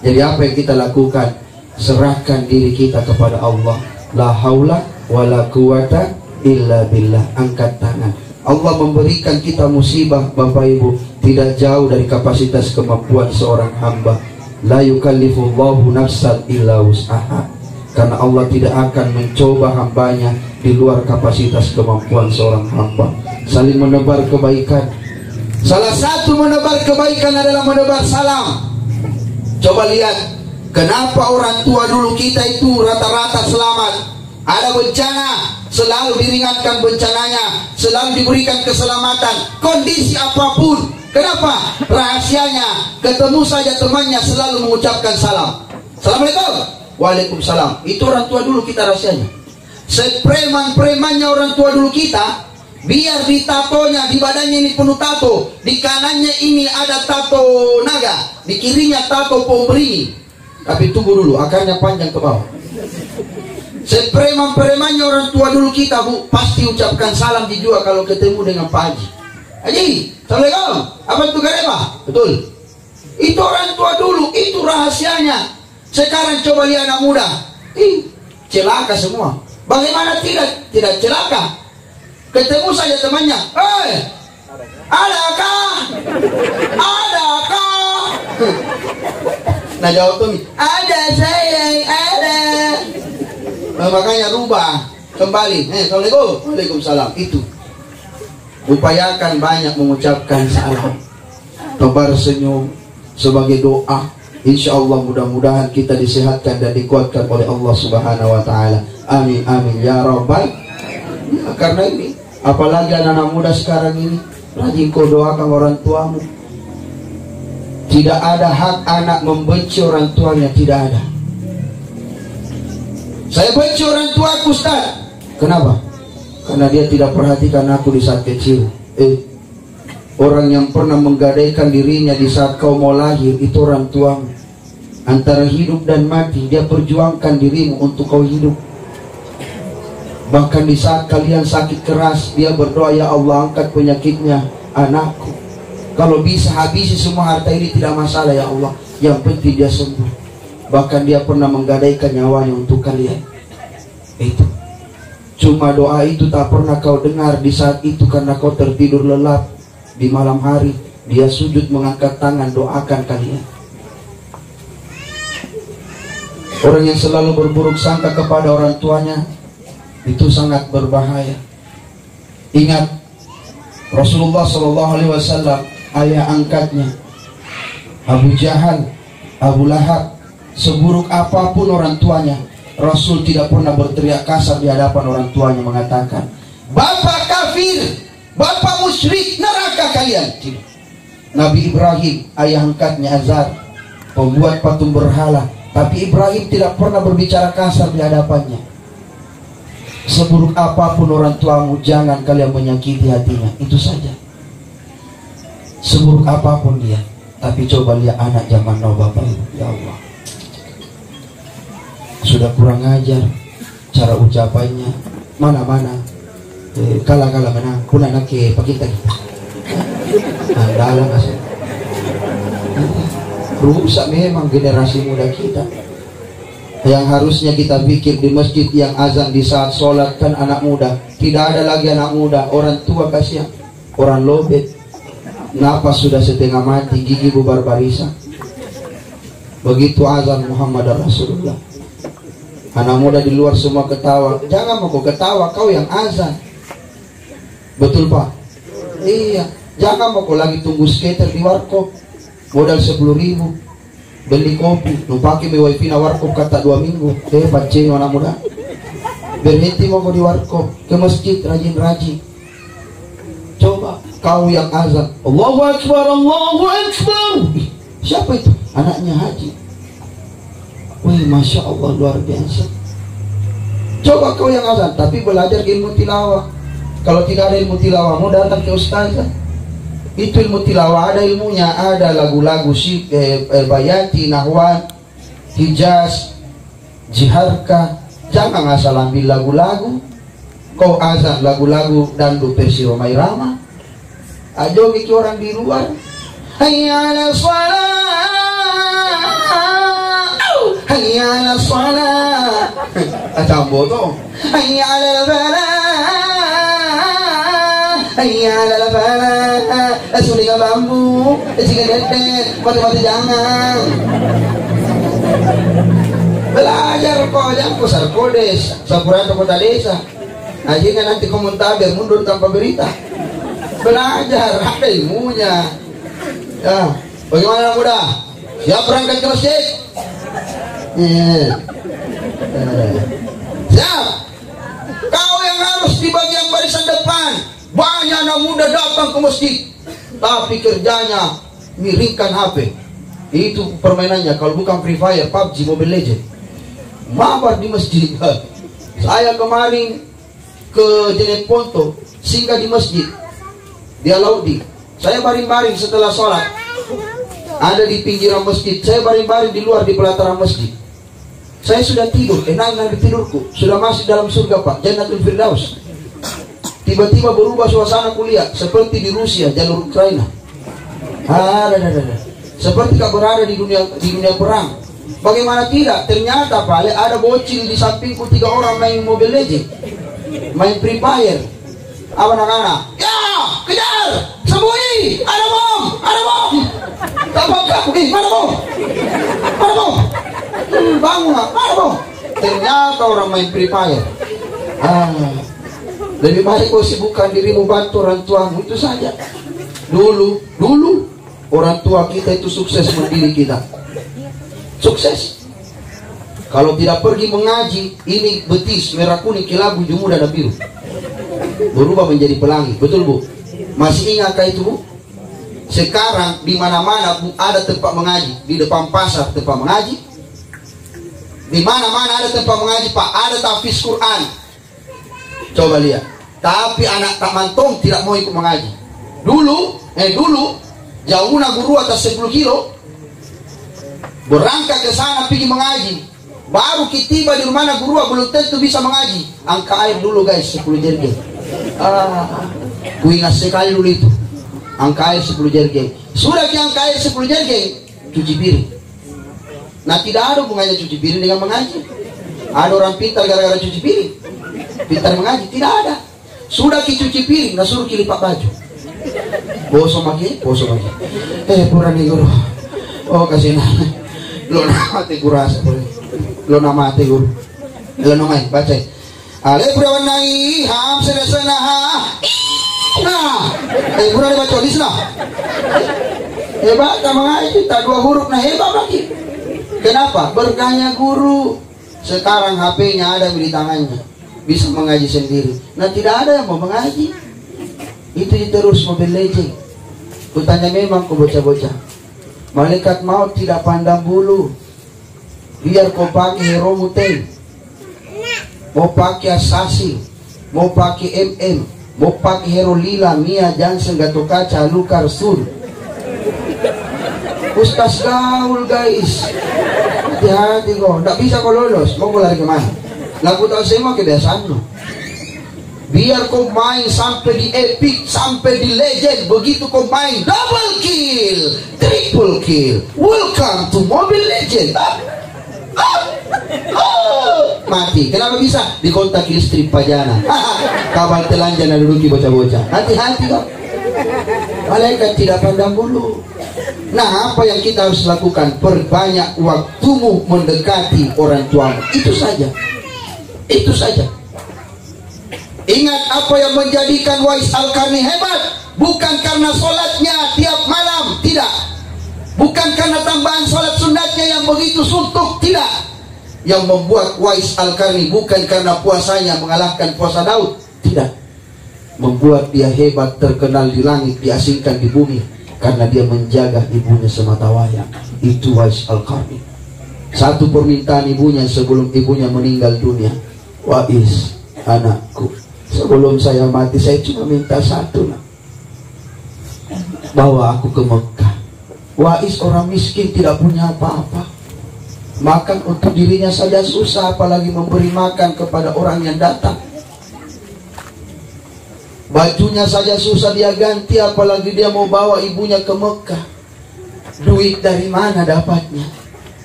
Jadi apa yang kita lakukan? Serahkan diri kita kepada Allah. La haula wala quwata illa billah. Angkat tangan. Allah memberikan kita musibah, Bapak Ibu, tidak jauh dari kapasitas kemampuan seorang hamba. La yukallifullahu nafsan illa wus'aha. Karena Allah tidak akan mencoba hambanya di luar kapasitas kemampuan seorang hamba. Saling menebar kebaikan. Salah satu menebar kebaikan adalah menebar salam. Coba lihat, kenapa orang tua dulu kita itu rata-rata selamat. Ada bencana, selalu diringankan bencananya, selalu diberikan keselamatan, kondisi apapun. Kenapa? Rahasianya, ketemu saja temannya selalu mengucapkan salam. Assalamualaikum. Waalaikumsalam. Itu orang tua dulu kita rahasianya. Sepreman-premannya orang tua dulu kita, biar di tatonya, di badannya ini penuh tato, di kanannya ini ada tato naga, di kirinya tato pemberi. Tapi tunggu dulu, akarnya panjang ke bawah. Sepreman-premannya orang tua dulu kita, Bu, pasti ucapkan salam juga kalau ketemu dengan Pak Haji. Haji, Assalamualaikum. Apa itu gareba? Betul. Itu orang tua dulu, itu rahasianya. Sekarang coba lihat anak muda. Celaka semua. Bagaimana tidak celaka? Ketemu saja temannya. Adakah? Adakah? Nah jawab tuh, ada sayang, ada. Makanya rubah kembali. Assalamualaikum. Waalaikumsalam. Itu upayakan banyak mengucapkan salam, tebar senyum sebagai doa. Insya Allah mudah-mudahan kita disehatkan dan dikuatkan oleh Allah Subhanahu Wa Taala. Amin amin ya Rabbal. Ya, karena ini, apalagi anak-anak muda sekarang ini, rajin kau doakan orang tuamu. Tidak ada hak anak membenci orang tuanya, tidak ada. Saya benci orang tuaku, Ustaz. Kenapa? Karena dia tidak perhatikan aku di saat kecil. Orang yang pernah menggadaikan dirinya di saat kau mau lahir itu orang tuamu. Antara hidup dan mati dia perjuangkan dirimu untuk kau hidup. Bahkan di saat kalian sakit keras dia berdoa, ya Allah angkat penyakitnya anakku. Kalau bisa habisi semua harta ini tidak masalah ya Allah, yang penting dia sembuh. Bahkan dia pernah menggadaikan nyawanya untuk kalian. Itu cuma doa itu tak pernah kau dengar di saat itu karena kau tertidur lelap. Di malam hari dia sujud mengangkat tangan doakan kalian. Orang yang selalu berburuk sangka kepada orang tuanya itu sangat berbahaya. Ingat Rasulullah SAW, ayah angkatnya Abu Jahal, Abu Lahab, seburuk apapun orang tuanya, Rasul tidak pernah berteriak kasar di hadapan orang tuanya mengatakan, "Bapak kafir, bapak musyrik, neraka kalian." Tidak. Nabi Ibrahim, ayah angkatnya Azar, pembuat patung berhala, tapi Ibrahim tidak pernah berbicara kasar di hadapannya. Seburuk apapun orang tuamu, jangan kalian menyakiti hatinya, itu saja. Seburuk apapun dia, tapi coba lihat anak zaman now, Bapak Ibu, ya Allah. Sudah kurang ajar cara ucapannya, mana-mana kala-kala menang pun anak ke pakita kita andalan asal rusak memang generasi muda kita. Yang harusnya kita pikir di masjid yang azan di saat sholat kan anak muda, tidak ada lagi anak muda, orang tua kasihan, orang lobet, napas sudah setengah mati, gigi bubar barisan. Begitu azan Muhammad Rasulullah, anak muda di luar semua ketawa. Jangan mau kau ketawa, kau yang azan. Betul Pak? Iya. Jangan mau kau lagi tunggu skater di warkop, modal 10.000 beli kopi, nu pakai wifi na warkop kata 2 minggu. Paceng anak muda. Berhenti mau kau di warkop, ke masjid rajin-rajin. Coba kau yang azan, Allahu Akbar, Allahu Akbar. Siapa itu? Anaknya Haji. Wih, Masya Allah, luar biasa. Coba kau yang azan, tapi belajar ilmu tilawah. Kalau tidak ada ilmu tilawah, mau datang ke ustazah. Itu ilmu tilawah, ada ilmunya, ada lagu-lagu bayati, nahwan, hijaz, jiharka. Jangan asal ambil lagu-lagu. Kau azan lagu-lagu dandu versi Roma Irama. Ajo mikir orang di luar. Hayya 'ala shalah, hayya 'ala shalah. Acambo to. Hayya 'ala falah, hayya 'ala falah. Sulinga bambu, siga dedet, mati-mati jangan. Belajar kau jangan kusar kodes, sapurata kota desa. Akhirnya nanti kau muntabir mundur tanpa berita. Belajar, ada ilmunya. Ya, bagaimana anak muda? Siap berangkat ke masjid? Siap. Kau yang harus di bagian barisan depan. Banyak anak muda datang ke masjid, tapi kerjanya miringkan HP. Itu permainannya. Kalau bukan Free Fire, PUBG, Mobile Legends. Mabar di masjid. Saya kemarin ke Jenet Ponto, singgah di masjid. Dia Laudi. Saya baring-baring setelah sholat. Ada di pinggiran masjid. Saya baring-baring di luar di pelataran masjid. Saya sudah tidur, enak di tidurku. Sudah masuk dalam surga Pak, Jannatul Firdaus. Tiba-tiba berubah suasana kuliah seperti di Rusia, jalur Ukraina. Seperti kau berada di dunia perang. Bagaimana tidak? Ternyata Pak, ada bocil di sampingku 3 orang main Mobile Legends, main Free Fire. Apa anak-anak? Ya, kejar, sembunyi, ada bom, ada bom. Tampakkan, mana bom? Mana bom? Bangun, mana bom? Ternyata orang main Free Fire. Lebih baik kau sibukkan dirimu bantu orang tuamu, itu saja. Dulu orang tua kita itu sukses mendidik kita. Sukses. Kalau tidak pergi mengaji, ini betis merah kuning kelabu jemu dan biru berubah menjadi pelangi. Betul Bu? Masih ingatkah itu Bu? Sekarang di mana-mana Bu ada tempat mengaji. Di depan pasar tempat mengaji. Di mana-mana ada tempat mengaji Pak. Ada tahfiz Quran. Coba lihat. Tapi anak tak mantong tidak mau ikut mengaji. Dulu jauhnya guru atas 10 kilo. Berangkat ke sana pergi mengaji. Baru tiba di rumah guru belum tentu bisa mengaji. Angka air dulu guys 10 jergen. Ku ingat sekali dulu itu. Angka air 10 jergen. Sudah ke angka air 10 jergen, cuci piring. Nah tidak ada hubungannya cuci piring dengan mengaji. Ada orang pintar gara-gara cuci piring, pintar mengaji? Tidak ada. Sudah cuci piring, nah suruh lipat baju. Boso lagi. Pura nih guru. Oh kasih lo namate kurasa lo namate guru lo namai baca ale pura wanai ham sedasana nah pura dibaca di sana hebat mengaji tak 2 huruf nah hebat lagi. Kenapa? Berkahnya guru. Sekarang HP-nya ada di tangannya, bisa mengaji sendiri. Nah tidak ada yang mau mengaji. Itu terus Mobile Legends. Kutanya memang ke bocah-bocah, malaikat maut tidak pandang bulu. Biar kau pakai Hero Muteng, mau pakai Assassin, mau pakai MM, mau pakai Hero Lila, Mia, Jansen, Gatot Kaca, Luka, Rasul. Ustaz gaul guys. Hati-hati kau, tidak bisa kau lolos. Mau lari kemana? Lagu tahu semua kebiasaan lo. Biar kau main sampai di epic, sampai di legend. Begitu kau main double kill, triple kill. Welcome to Mobile Legend. Mati. Kenapa bisa? Dikontak istri pajana. Kabar telanjang dan duduki bocah-bocah. Hati-hati kau. Malaikat tidak pandang bulu. Nah, apa yang kita harus lakukan? Perbanyak waktumu mendekati orang tuamu. Itu saja. Itu saja. Ingat apa yang menjadikan Wais Al-Qarni hebat. Bukan karena sholatnya tiap malam, tidak. Bukan karena tambahan sholat sunatnya yang begitu suntuk, tidak. Yang membuat Wais Al-Qarni bukan karena puasanya mengalahkan puasa Daud, tidak. Membuat dia hebat, terkenal di langit, diasingkan di bumi, karena dia menjaga ibunya semata wayang. Itu Wais Al-Qarni. Satu permintaan ibunya sebelum ibunya meninggal dunia, Wais, anakku, sebelum saya mati saya cuma minta satu, nak. bawa aku ke Mekah. Wais orang miskin, tidak punya apa-apa, makan untuk dirinya saja susah, apalagi memberi makan kepada orang yang datang. Bajunya saja susah dia ganti, apalagi dia mau bawa ibunya ke Mekah. Duit dari mana dapatnya?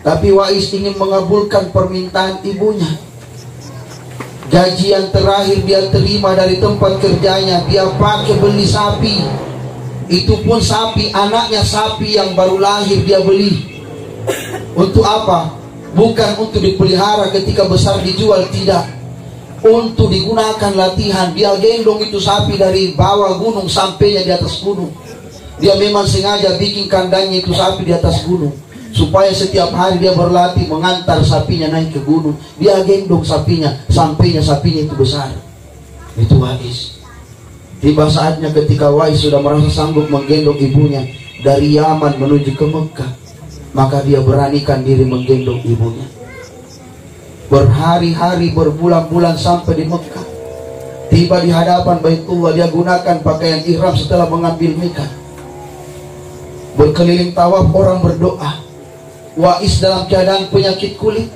Tapi Wais ingin mengabulkan permintaan ibunya. Gaji yang terakhir dia terima dari tempat kerjanya, dia pakai beli sapi. Itu pun sapi, anaknya sapi yang baru lahir dia beli. Untuk apa? Bukan untuk dipelihara ketika besar dijual, tidak. Untuk digunakan latihan. Dia gendong itu sapi dari bawah gunung sampainya di atas gunung. Dia memang sengaja bikin kandangnya itu sapi di atas gunung, supaya setiap hari dia berlatih mengantar sapinya naik ke gunung. Dia gendong sapinya sampainya sapinya itu besar. Itu Wais. Tiba saatnya ketika Wais sudah merasa sanggup menggendong ibunya dari Yaman menuju ke Mekah, maka dia beranikan diri menggendong ibunya. Berhari-hari, berbulan-bulan sampai di Mekah. Tiba di hadapan Baitullah, dia gunakan pakaian ihram setelah mengambil mikah. Berkeliling tawaf, orang berdoa. Wais dalam keadaan penyakit kulit,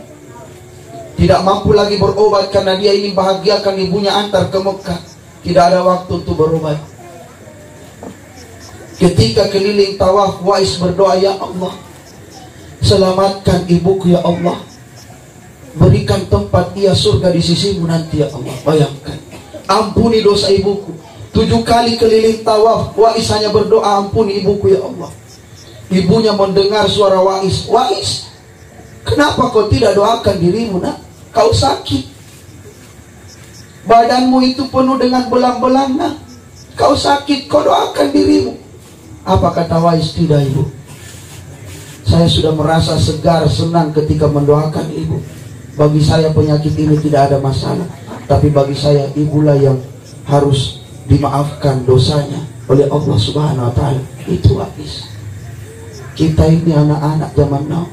tidak mampu lagi berobat karena dia ingin bahagiakan ibunya antar ke Mekah. Tidak ada waktu untuk berobat. Ketika keliling tawaf, Wais berdoa, ya Allah, selamatkan ibuku ya Allah, berikan tempat ia surga di sisimu nanti ya Allah. Bayangkan, ampuni dosa ibuku. 7 kali keliling tawaf, Wais hanya berdoa, ampuni ibuku ya Allah. Ibunya mendengar suara Wais. Wais, kenapa kau tidak doakan dirimu nak? Kau sakit, badanmu itu penuh dengan belang-belang nak. Kau sakit, kau doakan dirimu. Apa kata Wais? Tidak ibu, saya sudah merasa segar, senang ketika mendoakan ibu. Bagi saya penyakit ini tidak ada masalah, tapi bagi saya ibulah yang harus dimaafkan dosanya oleh Allah Subhanahu wa Ta'ala. Itu Wais. Kita ini anak-anak zaman now,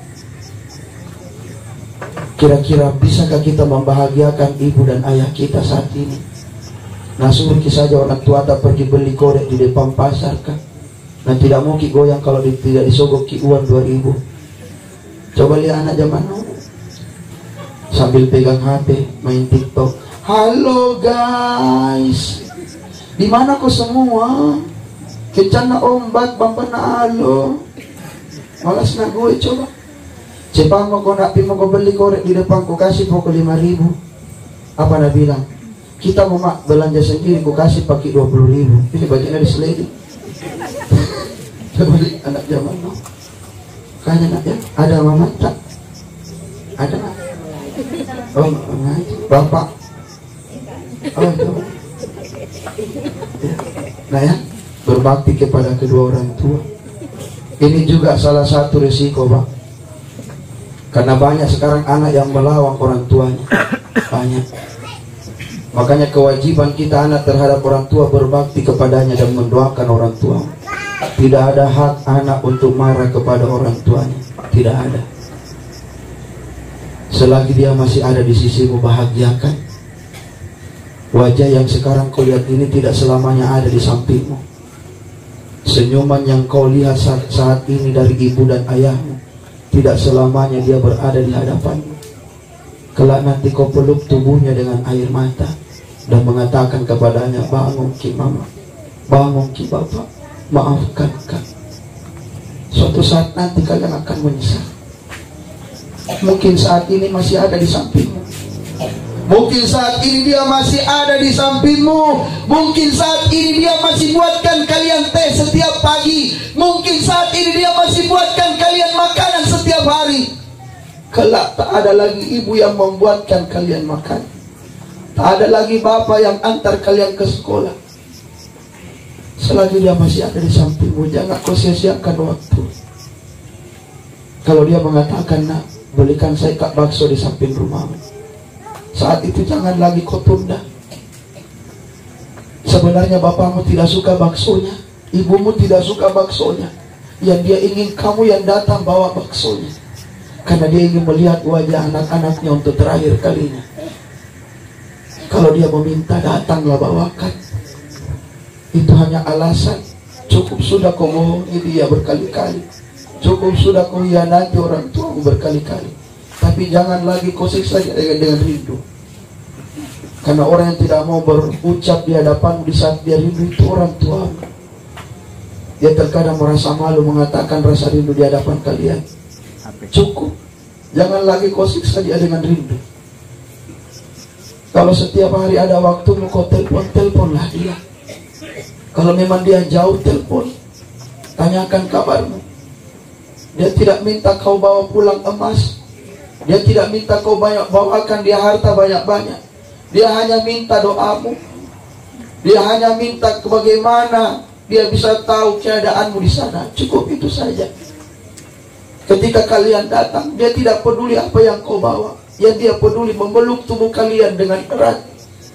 kira-kira bisakah kita membahagiakan ibu dan ayah kita saat ini? Nah, suruh saja orang tua tak pergi beli korek di depan pasar kan, dan tidak mau ki goyang kalau tidak disogok ki uang 2000. Coba lihat anak zaman now, sambil pegang HP main TikTok. Halo guys, di mana kau semua? Kecana ombak bampana halo. Malas nak gue coba. Cepat mau kau nak mau kau beli korek di depan, kau kasih pokok 5.000. Apa nak bilang? Kita mau mak belanja sendiri, kau kasih pakai 20.000. Ini bagian dari seledi. Coba lihat anak zaman now. Kayaknya nak ya, ada mama tak? Ada nak? Oh, bapak. Oh, coba. Ya. Nah ya, berbakti kepada kedua orang tua. Ini juga salah satu risiko, Pak. Karena banyak sekarang anak yang melawan orang tuanya. Banyak. Makanya kewajiban kita anak terhadap orang tua berbakti kepadanya dan mendoakan orang tua. Tidak ada hak anak untuk marah kepada orang tuanya. Tidak ada. Selagi dia masih ada di sisimu, bahagiakan. Wajah yang sekarang kau lihat ini tidak selamanya ada di sampingmu. Senyuman yang kau lihat saat ini dari ibu dan ayahmu tidak selamanya dia berada di hadapanmu. Kelak nanti kau peluk tubuhnya dengan air mata dan mengatakan kepadanya, bangun ki mama, bangun ki bapak, maafkan kak. Suatu saat nanti kalian akan menyesal. Mungkin saat ini masih ada di sampingmu. Mungkin saat ini dia masih ada di sampingmu. Mungkin saat ini dia masih buatkan kalian teh setiap pagi. Mungkin saat ini dia masih buatkan kalian makanan setiap hari. Kelak tak ada lagi ibu yang membuatkan kalian makan. Tak ada lagi bapak yang antar kalian ke sekolah. Selagi dia masih ada di sampingmu, jangan kau sia-siakan waktu. Kalau dia mengatakan, nak, belikan saya kak bakso di samping rumahmu, saat itu jangan lagi kau tunda. Sebenarnya bapakmu tidak suka baksonya, ibumu tidak suka baksonya. Yang dia ingin kamu yang datang bawa baksonya, karena dia ingin melihat wajah anak-anaknya untuk terakhir kalinya. Kalau dia meminta, datanglah bawakan. Itu hanya alasan Cukup sudah kau bohongi dia berkali-kali. Cukup sudah kau hianati orang tuamu berkali-kali. Tapi jangan lagi kau siksa dengan rindu. Karena orang yang tidak mau berucap di hadapanmu di saat dia rindu itu orang tuamu. Dia terkadang merasa malu mengatakan rasa rindu di hadapan kalian. Cukup. Jangan lagi kau siksa dia dengan rindu. Kalau setiap hari ada waktumu kau teleponlah dia. Kalau memang dia jauh, telepon, tanyakan kabarmu. Dia tidak minta kau bawa pulang emas. Dia tidak minta kau bawakan dia harta banyak-banyak. Dia hanya minta doamu. Dia hanya minta bagaimana dia bisa tahu keadaanmu di sana. Cukup itu saja. Ketika kalian datang, dia tidak peduli apa yang kau bawa. Yang dia peduli memeluk tubuh kalian dengan erat.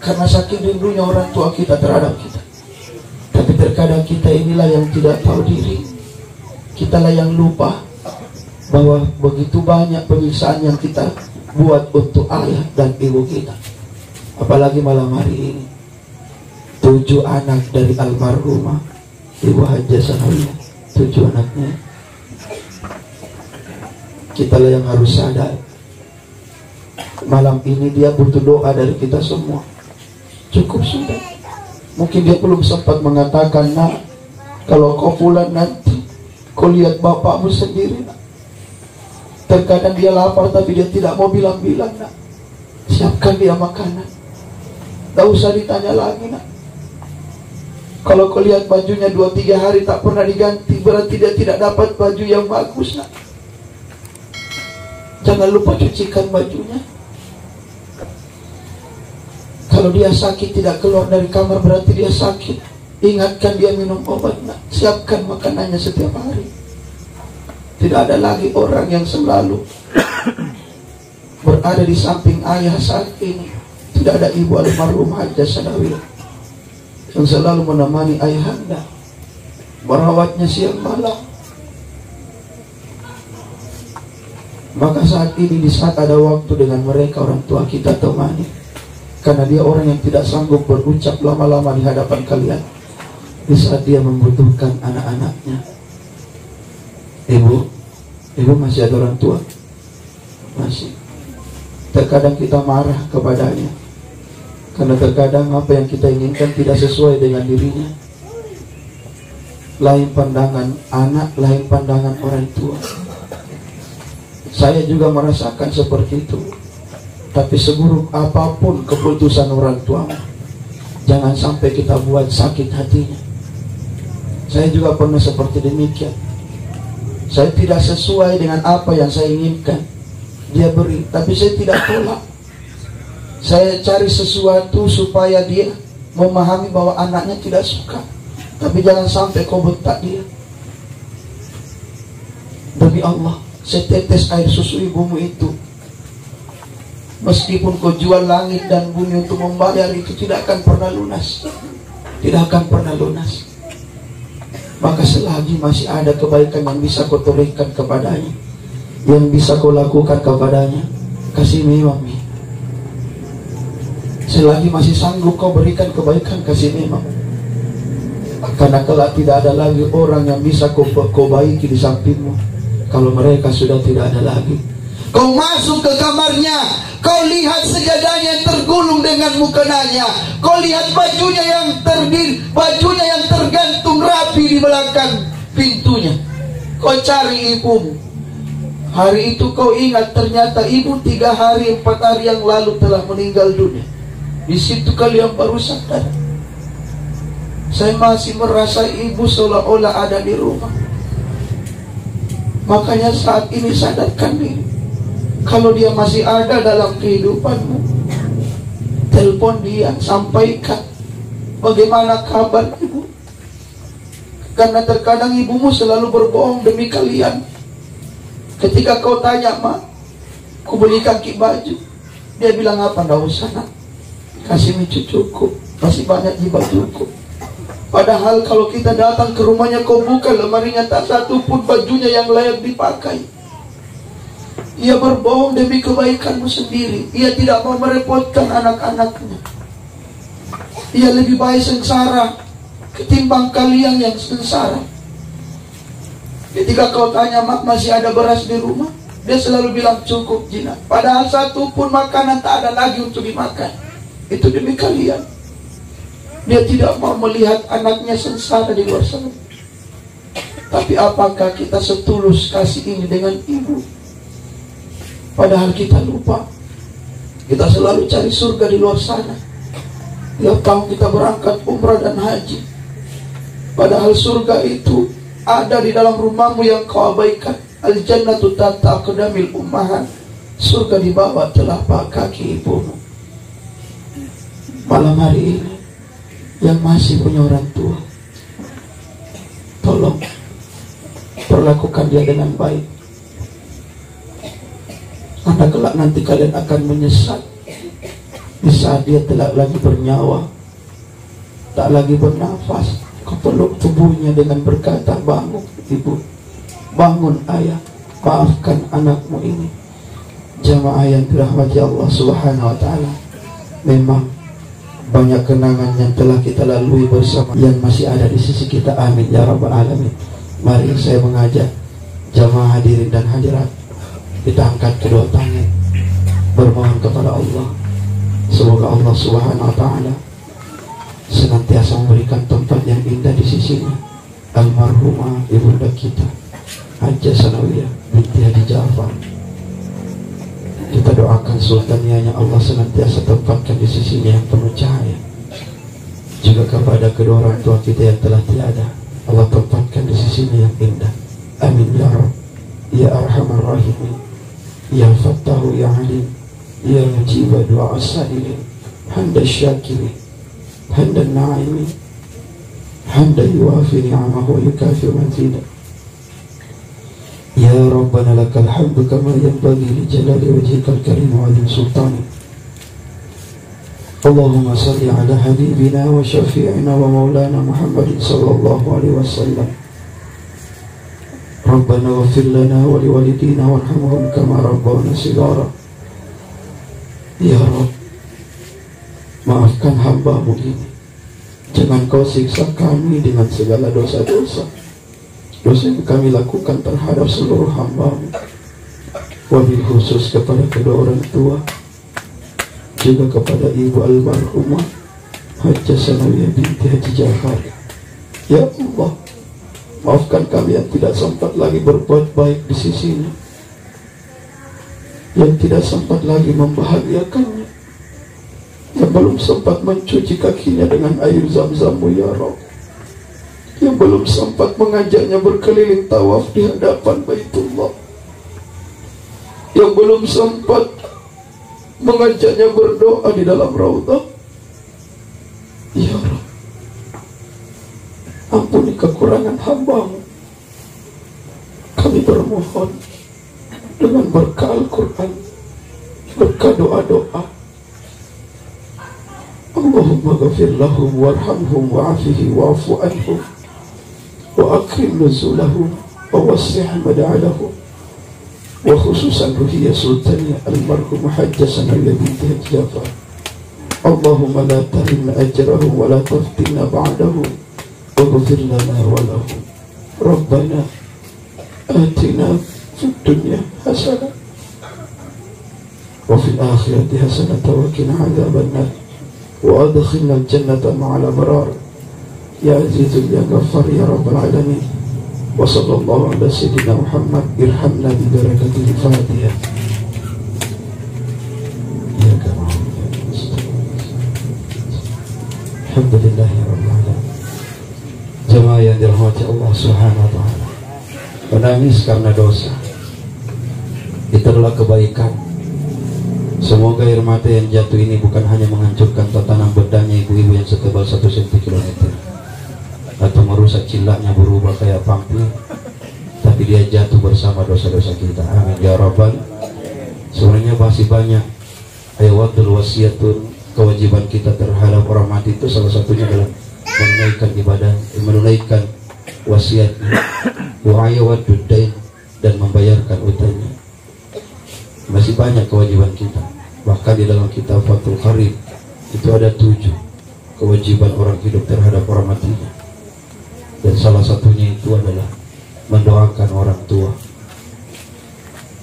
Karena saking rindunya orang tua kita terhadap kita. Tapi terkadang kita inilah yang tidak tahu diri. Kitalah yang lupa bahwa begitu banyak penyiksaan yang kita buat untuk ayah dan ibu kita. Apalagi malam hari ini 7 anak dari almarhumah Ibu Hajah Sanawiyah, 7 anaknya. Kitalah yang harus sadar. Malam ini dia butuh doa dari kita semua. Cukup sudah. Mungkin dia belum sempat mengatakan, nak, kalau kau pulang nanti kau lihat bapakmu sendiri, nak. Terkadang dia lapar tapi dia tidak mau bilang-bilang, nak. Siapkan dia makanan. Tak usah ditanya lagi, nak. Kalau kau lihat bajunya 2-3 hari tak pernah diganti, berarti dia tidak dapat baju yang bagus, nak. Jangan lupa cucikan bajunya. Kalau dia sakit tidak keluar dari kamar berarti dia sakit. Ingatkan dia minum obat, nak. Siapkan makanannya setiap hari. Tidak ada lagi orang yang selalu berada di samping ayah saat ini. Tidak ada ibu almarhum Hajah Sanawiyah yang selalu menemani ayahanda, merawatnya siang malam. Maka saat ini, di saat ada waktu dengan mereka, orang tua kita temani. Karena dia orang yang tidak sanggup berucap lama-lama di hadapan kalian. Di saat dia membutuhkan anak-anaknya. Ibu masih ada orang tua? Masih. Terkadang kita marah kepadanya. Karena terkadang apa yang kita inginkan tidak sesuai dengan dirinya. Lain pandangan anak, lain pandangan orang tua. Saya juga merasakan seperti itu. Tapi seburuk apapun keputusan orang tua, jangan sampai kita buat sakit hatinya. Saya juga pernah seperti demikian. Saya tidak sesuai dengan apa yang saya inginkan. Dia beri, tapi saya tidak tolak. Saya cari sesuatu supaya dia memahami bahwa anaknya tidak suka. Tapi jangan sampai kau bentak dia. Demi Allah, setetes air susu ibumu itu, meskipun kau jual langit dan bumi untuk membayar, itu tidak akan pernah lunas. Tidak akan pernah lunas. Maka selagi masih ada kebaikan yang bisa kau torehkan kepadanya, yang bisa kau lakukan kepadanya, kasih memang. Selagi masih sanggup kau berikan kebaikan, kasih memang. Karena kelak tidak ada lagi orang yang bisa kau baiki di sampingmu. Kalau mereka sudah tidak ada lagi, kau masuk ke kamarnya, kau lihat sejadahnya yang tergulung dengan mukenanya, kau lihat bajunya yang tergantung rapi di belakang pintunya. Kau cari ibumu. Hari itu kau ingat ternyata ibu 3 hari 4 hari yang lalu telah meninggal dunia. Di situ kalian baru sadar. Saya masih merasa ibu seolah-olah ada di rumah. Makanya saat ini sadarkan diri. Kalau dia masih ada dalam kehidupanmu, telepon dia, sampaikan bagaimana kabar ibu. Karena terkadang ibumu selalu berbohong demi kalian. Ketika kau tanya, "Ma, ku belikan ki baju," dia bilang apa? "Nggak usah, nak. Kasih micu cukup, masih banyak di bajuku." Padahal kalau kita datang ke rumahnya, kau buka lemarinya, tak satu pun bajunya yang layak dipakai. Ia berbohong demi kebaikanmu sendiri. Ia tidak mau merepotkan anak-anaknya. Ia lebih baik sengsara ketimbang kalian yang sengsara. Ketika kau tanya, mak masih ada beras di rumah? Dia selalu bilang cukup Jina. Padahal satu pun makanan tak ada lagi untuk dimakan. Itu demi kalian. Dia tidak mau melihat anaknya sengsara di luar sana. Tapi apakah kita setulus kasih ini dengan ibu? Padahal kita lupa. Kita selalu cari surga di luar sana. Tiap tahun kita berangkat umrah dan haji. Padahal surga itu ada di dalam rumahmu yang kau abaikan. Al-jannatu tahta aqdamil ummahat. Surga di bawah telapak kaki ibumu. Malam hari ini, yang masih punya orang tua, tolong perlakukan dia dengan baik. Karena kelak nanti kalian akan menyesal di saat dia tidak lagi bernyawa, tak lagi bernafas. Kau peluk tubuhnya dengan berkata, bangun ibu, bangun ayah, maafkan anakmu ini. Jamaah yang dirahmati Allah Subhanahu wa ta'ala, memang banyak kenangan yang telah kita lalui bersama yang masih ada di sisi kita. Amin ya rabbal alamin. Mari saya mengajak jamaah hadirin dan hadirat, kita angkat kedua tangan bermohon kepada Allah. Semoga Allah Subhanahu wa ta'ala senantiasa memberikan tempat yang indah di sisinya almarhumah ibunda kita Hajjah Sanawiyah binti Haji Ja'far. Kita doakan sultanianya Allah senantiasa tempatkan di sisinya yang penuh cahaya. Juga kepada kedua orang tua kita yang telah tiada, Allah tempatkan di sisinya yang indah. Amin ya Rabb ya Arhamar Rahimin ya Fattahu ya Alim ya Mujiba doa as-sa'ilin hamda syakirin hamda na'imin hamda yuwafi ni'amahu wa yukafi mazida. Ya Rabbana lakal hamdu kama yanbaghi li jalali wajhikal karim wa azim sultani. Allahumma salli ala habibina wa syafi'ina wa maulana Muhammadin sallallahu alaihi wasallam. Rabbana ghafir lana wa liwalidina warhamhum kama rabbana sigara. Ya Rabb, maafkan hamba-Mu ini. Jangan Kau siksa kami dengan segala dosa-dosa yang kami lakukan terhadap seluruh hamba-Mu. Wabil khusus kepada kedua orang tua, juga kepada ibu almarhumah Hajjah Sanawiyah binti Haji Ja'far. Ya Allah, maafkan kami yang tidak sempat lagi berbuat baik di sisinya, yang tidak sempat lagi membahagiakannya, yang belum sempat mencuci kakinya dengan air zam-Zam-Mu ya Rabb, yang belum sempat mengajaknya berkeliling tawaf di hadapan Baitullah, yang belum sempat mengajaknya berdoa di dalam Raudhah. Ya Rabb, ampuni kekurangan hamba-Mu. Kami bermohon dengan berkah Al-Quran, berkah doa-doa, Allahumma ghafir lahum warhamhum wa'afihi wa'afu anhum wa akrim nuzulahum wa wasih mad'alahum. Wa khususan ruhiyah sultaniyah almarhum Hajjah Sanawiyah binti Haji Ja'far. Allahumma la tahrimna ajrahum wa la taftinna ba'dahum wa ghafir lana wa lahum. Rabbana atina fid dunya hasanah wa fil akhirati hasanah wa qina adzaban nar wa adkhilna al-jannata ma'al abrar ya azizul ya ghaffar ya rabbal alamin. Wa sallallahu ala sayyidina Muhammad irhamna bi barakatil Fatihah. Ya kama alhamdulillahi rabbil alamin. Jemaah yang dirahmati Allah Subhanahu wa ta'ala, menangis karena dosa itu adalah kebaikan. Semoga air mata yang jatuh ini bukan hanya menghancurkan tatanan bedanya ibu-ibu yang setebal 1 cm atau merusak cilaknya berubah kayak pampir, tapi dia jatuh bersama dosa-dosa kita. Amin ya Rabbal. Sebenarnya masih banyak ayatul wasiatun, kewajiban kita terhadap orang mati itu salah satunya adalah menunaikan ibadah, menunaikan wasiatnya, wa ayatul dain, dan membayarkan utangnya. Masih banyak kewajiban kita. Bahkan di dalam kitab Fathul Qarib itu ada 7 kewajiban orang hidup terhadap orang matinya. Dan salah satunya itu adalah mendoakan orang tua.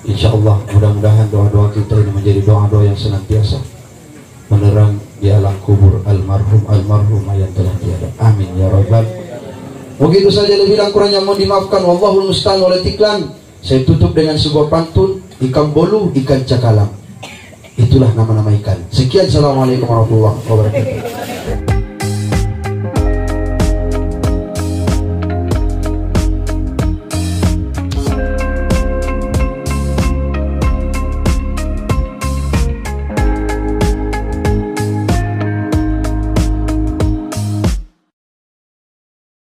Insya Allah mudah-mudahan doa-doa kita ini menjadi doa-doa yang senantiasa menerang di alam kubur almarhum yang telah tiada. Amin ya rabbal. Begitu saja, lebih dan kurangnya mohon dimaafkan. Wallahul musta'an wal iklan. Saya tutup dengan sebuah pantun, ikan bolu, ikan cakalang. Itulah nama-nama ikan. Sekian, assalamualaikum warahmatullahi wabarakatuh.